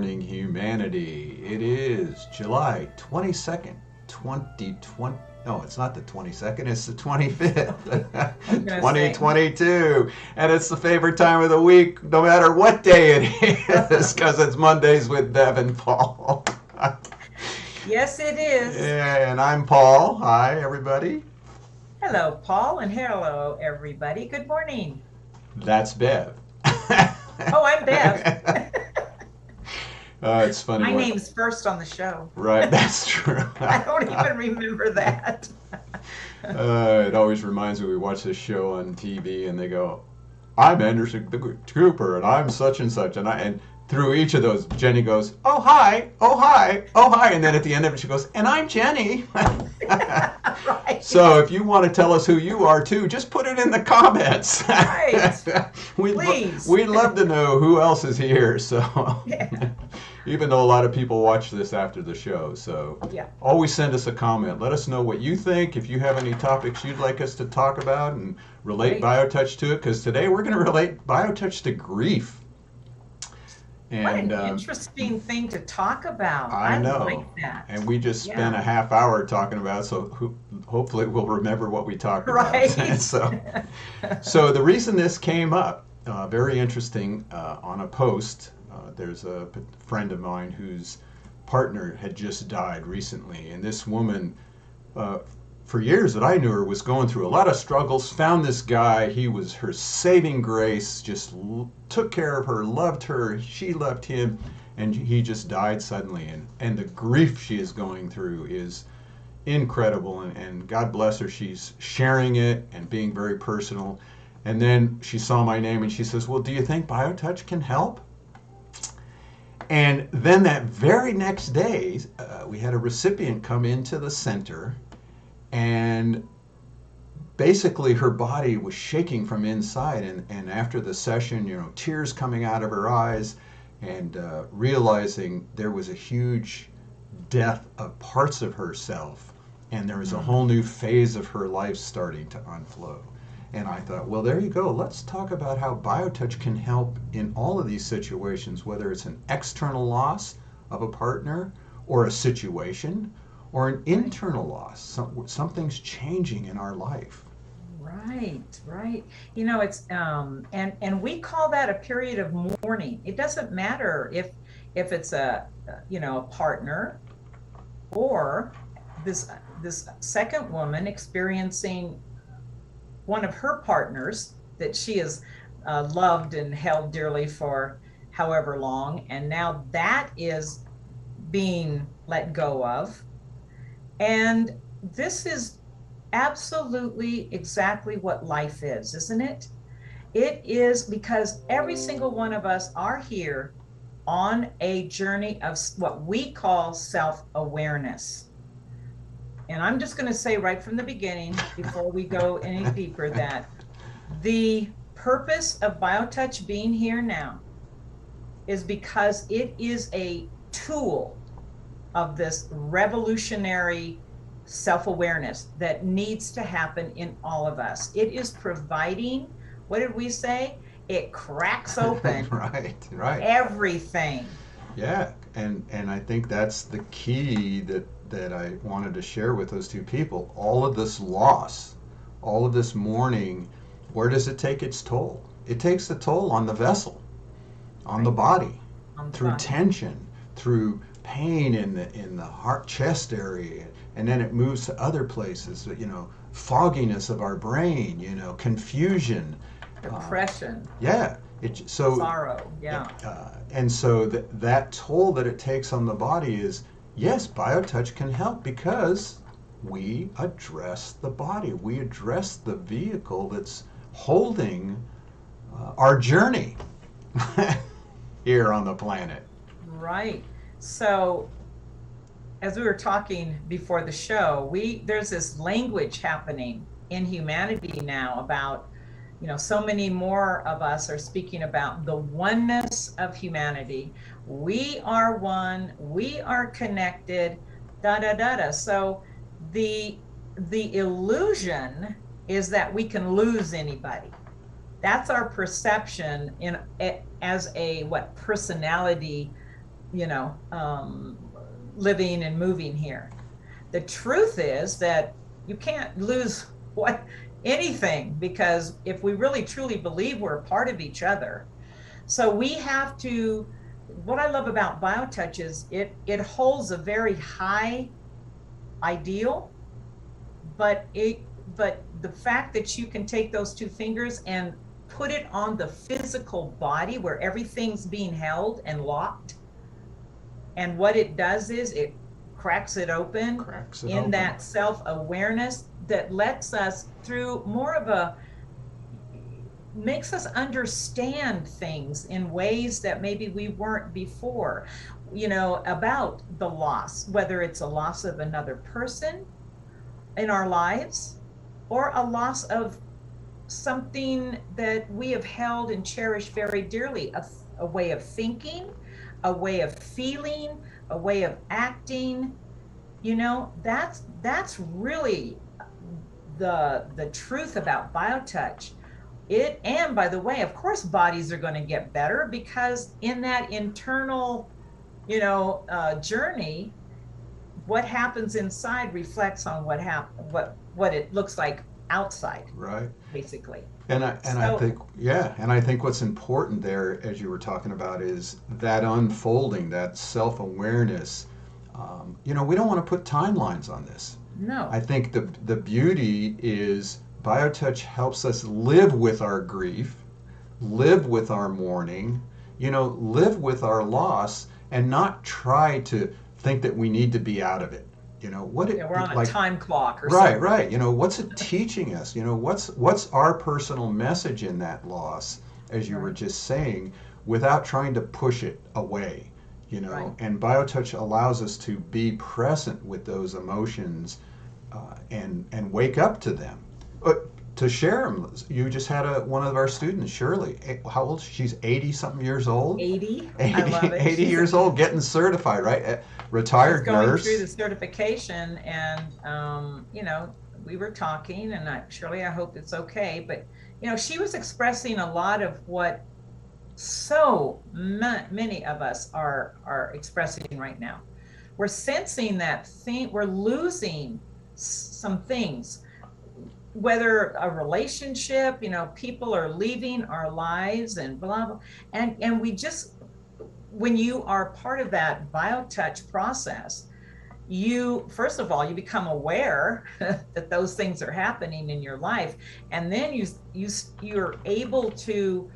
morning, humanity. It is July 22nd, 2020. No, it's not the 22nd, it's the 25th, I was gonna say, 2022. And it's the favorite time of the week, no matter what day it is, because it's Mondays with Bev and Paul. yes, it is. And I'm Paul. Hi, everybody. Hello, Paul, and hello, everybody. Good morning. That's Bev. Oh, I'm Bev. It's funny My when, name's first on the show. right, that's true. I don't even remember that. It always reminds me we watch this show on TV and they go, I'm Anderson Cooper and I'm such and through each of those Jenny goes, oh hi, oh hi, oh hi, and then at the end of it she goes, and I'm Jenny. Right. So if you want to tell us who you are too, just put it in the comments. Right. we'd, Please. we'd love to know who else is here. So Yeah. even though a lot of people watch this after the show, so Yeah. always send us a comment. Let us know what you think. If you have any topics you'd like us to talk about and relate Right. BioTouch to it, because today we're going to relate BioTouch to grief. What And an interesting thing to talk about. I I like know. that. And we just spent Yeah. a half hour talking about it, so hopefully we'll remember what we talked about. Right. So the reason this came up, very interesting, on a post, there's a friend of mine whose partner had just died recently, and this woman, for years that I knew her, was going through a lot of struggles, found this guy, he was her saving grace, just took care of her, loved her, she loved him, and he just died suddenly. And the grief she is going through is incredible, and God bless her, she's sharing it and being very personal. And then she saw my name and she says, well, do you think BioTouch can help? And then that very next day, we had a recipient come into the center, and basically her body was shaking from inside. And after the session, tears coming out of her eyes, and realizing there was a huge death of parts of herself, and there was a whole new phase of her life starting to unflow. And I thought, well, there you go. Let's talk about how BioTouch can help in all of these situations, whether it's an external loss of a partner or a situation, or an internal loss. Something's changing in our life. Right, right. It's and we call that a period of mourning. It doesn't matter if it's a partner, or this second woman experiencing one of her partners that she has loved and held dearly for however long, and now that is being let go of. And this is absolutely exactly what life is, isn't it? It is, because every single one of us are here on a journey of what we call self-awareness. And I'm just going to say right from the beginning, before we go any deeper, that the purpose of BioTouch being here now is because it is a tool of this revolutionary self-awareness that needs to happen in all of us. It is providing, what did we say? It cracks open right. everything. Yeah, and I think that's the key that I wanted to share with those two people. All of this loss, all of this mourning, where does it take its toll? It takes the toll on the vessel, on the body, through tension, through pain in the heart chest area, and then it moves to other places, fogginess of our brain, confusion, Depression. Yeah. Sorrow. Yeah. And so that toll that it takes on the body is, yes, BioTouch can help because we address the body. We address the vehicle that's holding our journey here on the planet. Right. So, as we were talking before the show, there's this language happening in humanity now about, so many more of us are speaking about the oneness of humanity. We are one, we are connected, da da da da. So the illusion is that we can lose anybody. That's our perception as a personality you know, living and moving here. The truth is that you can't lose what anything, because if we really truly believe we're a part of each other, so we have to. What I love about BioTouch is it holds a very high ideal, but the fact that you can take those two fingers and put it on the physical body where everything's being held and locked, and what it does is it cracks it open Cracks it in open. that self-awareness that lets us through more of a, makes us understand things in ways that maybe we weren't before, you know, about the loss, whether it's a loss of another person in our lives or a loss of something that we have held and cherished very dearly, a way of thinking, a way of feeling, a way of acting. You know, that's really the truth about BioTouch. It, and by the way, of course bodies are going to get better, because in that internal, you know, journey, what happens inside reflects on what it looks like outside, Right. basically. And I So think, yeah, and I think what's important there, as you were talking about, is that unfolding, that self-awareness. We don't want to put timelines on this. I no, think the beauty is BioTouch helps us live with our grief, live with our mourning, live with our loss, and not try to think that we need to be out of it. What yeah, we're on a like, time clock or right, something. right. What's it teaching us? What's our personal message in that loss, as you were Right, just saying, without trying to push it away. right. And BioTouch allows us to be present with those emotions, and wake up to them. To share them. You just had one of our students, Shirley. How old? She's 80 something years old. 80. I 80, love it. 80 years old, getting certified, right? She's Retired going through the nurse. certification, and you know, we were talking, and Shirley, I hope it's okay, but you know, she was expressing a lot of what so many of us are expressing right now. We're sensing that thing, we're losing some things, whether a relationship, you know, people are leaving our lives and blah blah, and we just, when you are part of that BioTouch process, you, first of all, you become aware that those things are happening in your life, and then you're able to,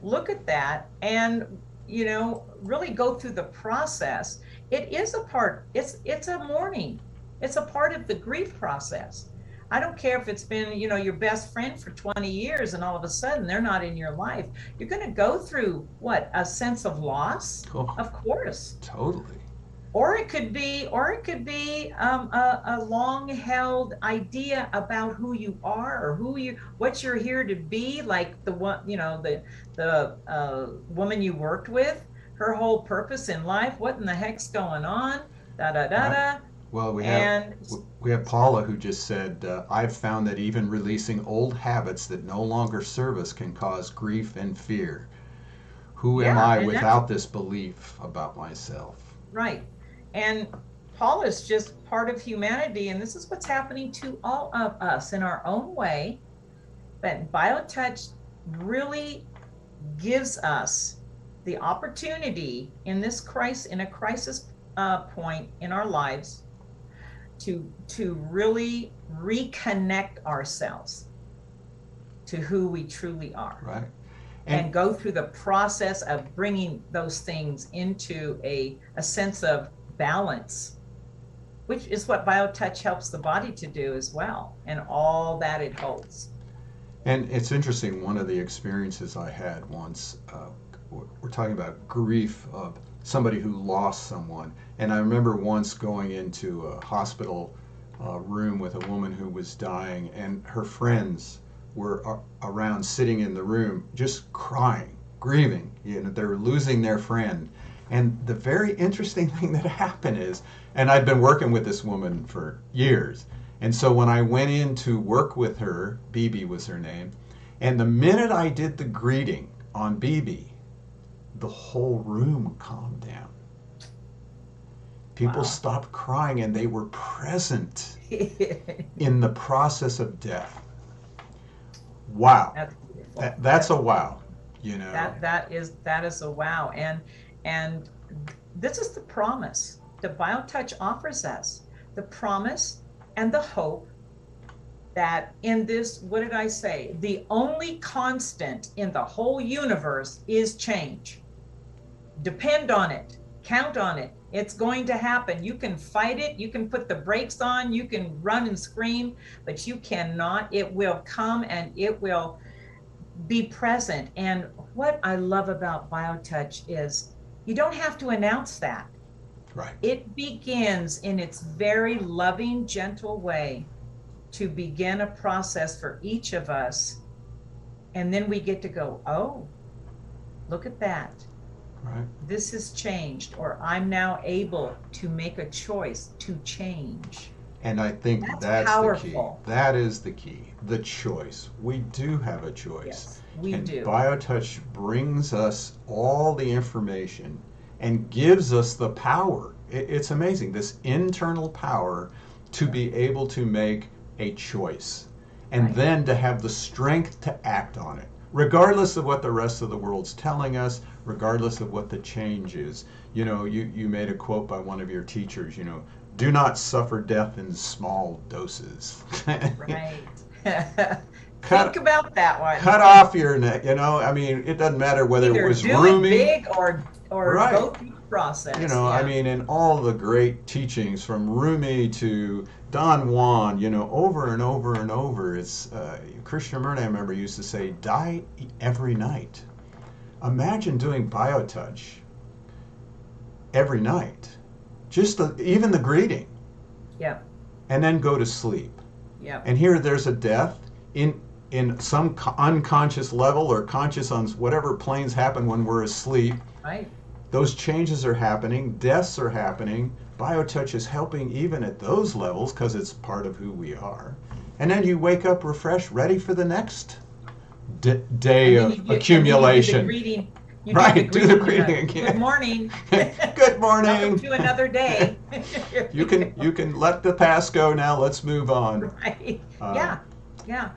look at that, and you know, really go through the process. It is a part, it's a mourning, it's a part of the grief process. I don't care if it's been, you know, your best friend for 20 years and all of a sudden they're not in your life. You're going to go through what, a sense of loss, Oh, of course. totally. A long held idea about who you are, or what you're here to be, like the one, you know, the woman you worked with, her whole purpose in life, what in the heck's going on, da da da Right. da. Well, And we have Paula who just said, "I've found that even releasing old habits that no longer serve us can cause grief and fear. Who am yeah, I and that's without this belief about myself?" right. And Paul is just part of humanity, and this is what's happening to all of us in our own way. But BioTouch really gives us the opportunity in this crisis, in a crisis point in our lives, to really reconnect ourselves to who we truly are, Right. And and go through the process of bringing those things into a sense of balance, which is what BioTouch helps the body to do as well, and all that it holds. and it's interesting. One of the experiences I had once, we're talking about grief of somebody who lost someone, and I remember once going into a hospital room with a woman who was dying, and her friends were around, sitting in the room, just crying, grieving. They were losing their friend. And the very interesting thing that happened is, and I'd been working with this woman for years, and so when I went in to work with her, BB was her name, and the minute I did the greeting on BB, the whole room calmed down. People Wow. stopped crying and they were present in the process of death. Wow. That's beautiful. That's That's a wow, beautiful. you know. That is a wow. And this is the promise that BioTouch offers us. The promise and the hope that in this, what did I say? The only constant in the whole universe is change. Depend on it, count on it. It's going to happen. You can fight it, you can put the brakes on, you can run and scream, but you cannot. It will come and it will be present. And what I love about BioTouch is you don't have to announce that. Right. It begins in its very loving, gentle way to begin a process for each of us. And then we get to go, oh, look at that. Right. This has changed, or I'm now able to make a choice to change. And I think That's that's the key. powerful. That is the key. The choice. We do have a choice. Yes, we And do. BioTouch brings us all the information and gives us the power. It's amazing. This internal power to be able to make a choice and Right. then to have the strength to act on it, regardless of what the rest of the world's telling us, regardless of what the change is. You know, you made a quote by one of your teachers, you know, do not suffer death in small doses. Right. cut, Think about that one. cut off your neck, you know. I mean, it doesn't matter whether it Either was do Rumi. it big or Right. go through the process. You know, Yeah. I mean, in all the great teachings from Rumi to Don Juan, you know, over and over and over, it's Krishnamurti, I remember, used to say, die every night. Imagine doing BioTouch every night, just even the greeting, Yep. and then go to sleep. Yep. And here there's a death in some unconscious level or conscious on whatever planes happen when we're asleep. Right. Those changes are happening, deaths are happening. BioTouch is helping even at those levels because it's part of who we are. And then you wake up refreshed, ready for the next day And of then you do accumulation. the greeting. You Right, do the greeting, greeting again. Good morning. Good morning. Welcome to another day. You can let the past go now. Let's move on. Right. Uh, Yeah. Yeah.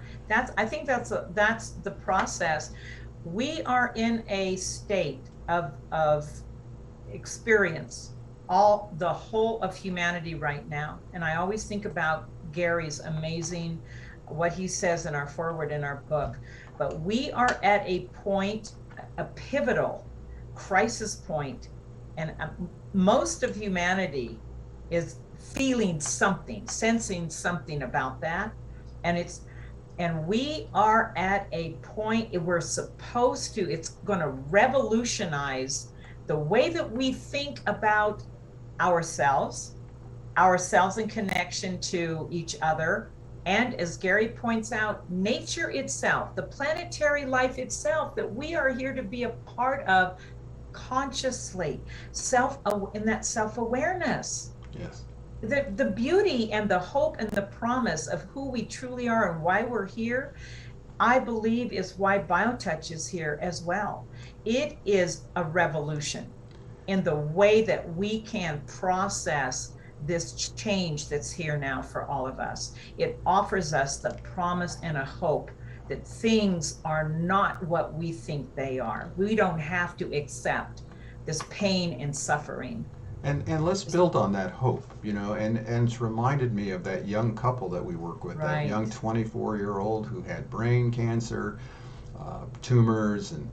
I think that's the process. We are in a state of experience, the whole of humanity right now. And I always think about Gary's amazing, what he says in our foreword in our book. But we are at a point, a pivotal crisis point, and most of humanity is feeling something, sensing something about that. And we are at a point it's going to revolutionize the way that we think about ourselves in connection to each other. And as Gary points out, nature itself, the planetary life itself, that we are here to be a part of consciously, in that self-awareness. Yes. The beauty and the hope and the promise of who we truly are and why we're here, I believe, is why BioTouch is here as well. It is a revolution in the way that we can process this change that's here now for all of us. It offers us the promise and a hope that things are not what we think they are. We don't have to accept this pain and suffering. And let's build on that hope, you know, and it's reminded me of that young couple that we work with, Right. that young 24-year-old who had brain cancer, tumors, and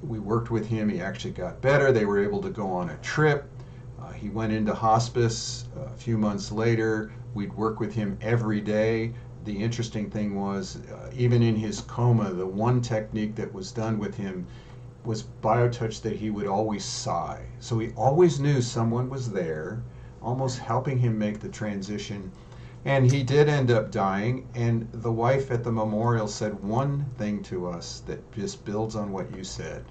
we worked with him. He actually got better. They were able to go on a trip. He went into hospice a few months later. We'd work with him every day. The interesting thing was, even in his coma, the one technique that was done with him was BioTouch, that he would always sigh. So he always knew someone was there, almost helping him make the transition. And he did end up dying. And the wife at the memorial said one thing to us that just builds on what you said.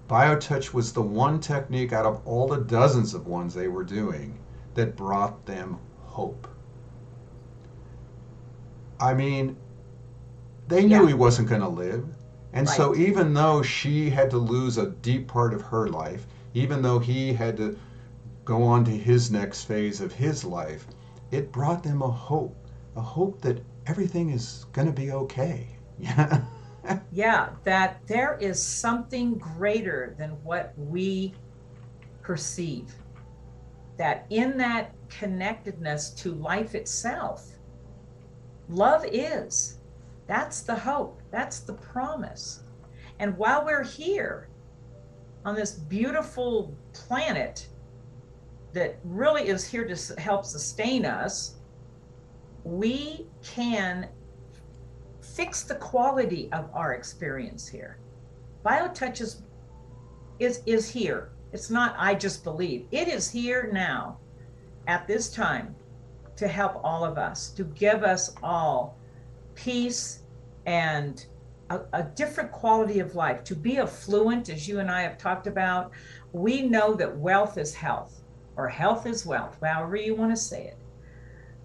BioTouch was the one technique out of all the dozens of ones they were doing that brought them hope. I mean, they knew Yeah. he wasn't going to live. And Right. so even though she had to lose a deep part of her life, even though he had to go on to his next phase of his life, it brought them a hope that everything is going to be okay. Yeah. Yeah, that there is something greater than what we perceive. That in that connectedness to life itself, love is. That's the hope. That's the promise. And while we're here on this beautiful planet that really is here to help sustain us, we can fix the quality of our experience here. BioTouch is here. It's not I just believe. It is here now at this time to help all of us, to give us all peace and a different quality of life, to be affluent, as you and I have talked about. We know that wealth is health, or health is wealth, however you want to say it.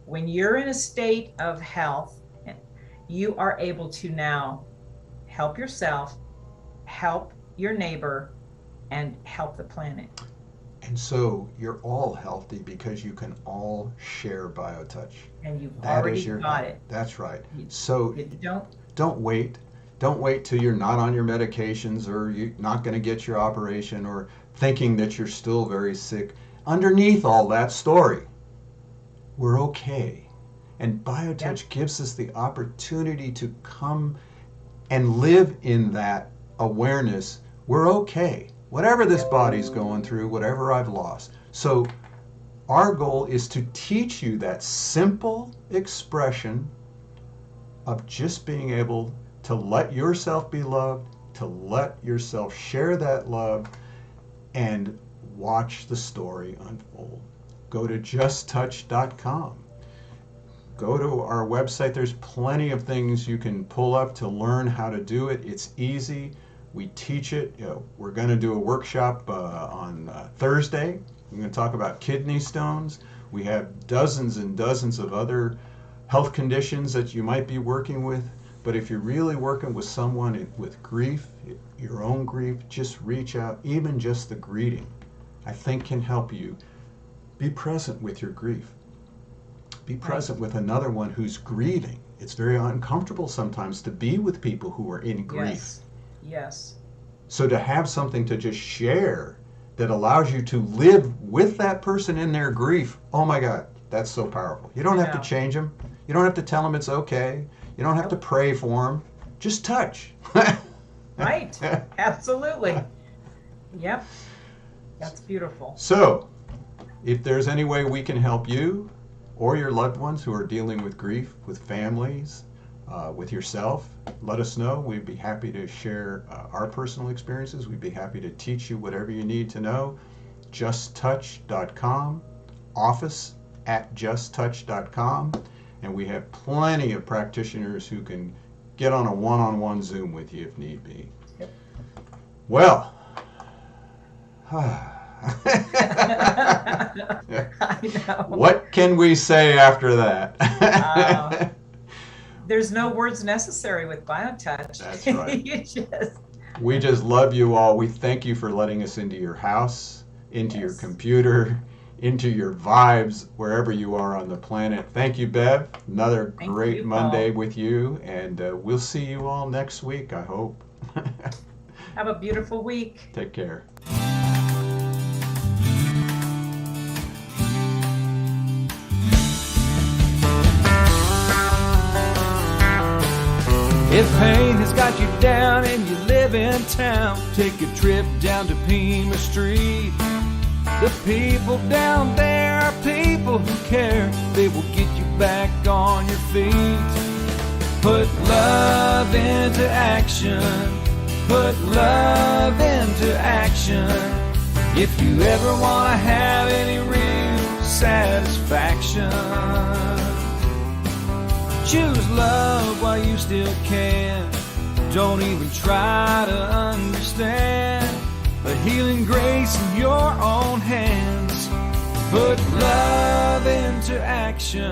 When you're in a state of health, you are able to now help yourself, help your neighbor, and help the planet. And so you're all healthy because you can all share BioTouch. And you've That already is your got health. it. That's right. You, So you don't. don't wait. Don't wait till you're not on your medications or you're not going to get your operation or thinking that you're still very sick. Underneath all that story, we're okay. And BioTouch gives us the opportunity to come and live in that awareness. We're okay. Whatever this body's going through, whatever I've lost. So our goal is to teach you that simple expression of just being able to let yourself be loved, to let yourself share that love, and watch the story unfold. Go to justtouch.com. Go to our website. There's plenty of things you can pull up to learn how to do it. It's easy. We teach it. We're going to do a workshop on Thursday. We're going to talk about kidney stones. We have dozens and dozens of other health conditions that you might be working with. But if you're really working with someone with grief, your own grief, just reach out. Even just the greeting, I think, can help you. Be present with your grief. Be present with another one who's grieving. It's very uncomfortable sometimes to be with people who are in grief. Yes. Yes. So to have something to just share that allows you to live with that person in their grief, oh my God, that's so powerful. You don't have to change them. You don't have to tell them it's okay. You don't have to pray for them. Just touch. Right. Absolutely. Yep. That's beautiful. So, if there's any way we can help you or your loved ones who are dealing with grief, with families, with yourself, let us know. We'd be happy to share our personal experiences. We'd be happy to teach you whatever you need to know. justtouch.com, office@justtouch.com, and we have plenty of practitioners who can get on a one-on-one Zoom with you if need be. Yep. Well, I know. what can we say after that? There's no words necessary with BioTouch. That's right. You We just love you all. We thank you for letting us into your house, into your computer, into your vibes, wherever you are on the planet. Thank you, Bev. Another great Monday with you, and we'll see you all next week, I hope. Have a beautiful week. Take care. If pain has got you down and you live in town, take a trip down to Pima Street. The people down there are people who care. They will get you back on your feet. Put love into action. Put love into action. If you ever want to have any real satisfaction, choose love while you still can. Don't even try to understand. A healing grace in your own hands. Put love into action.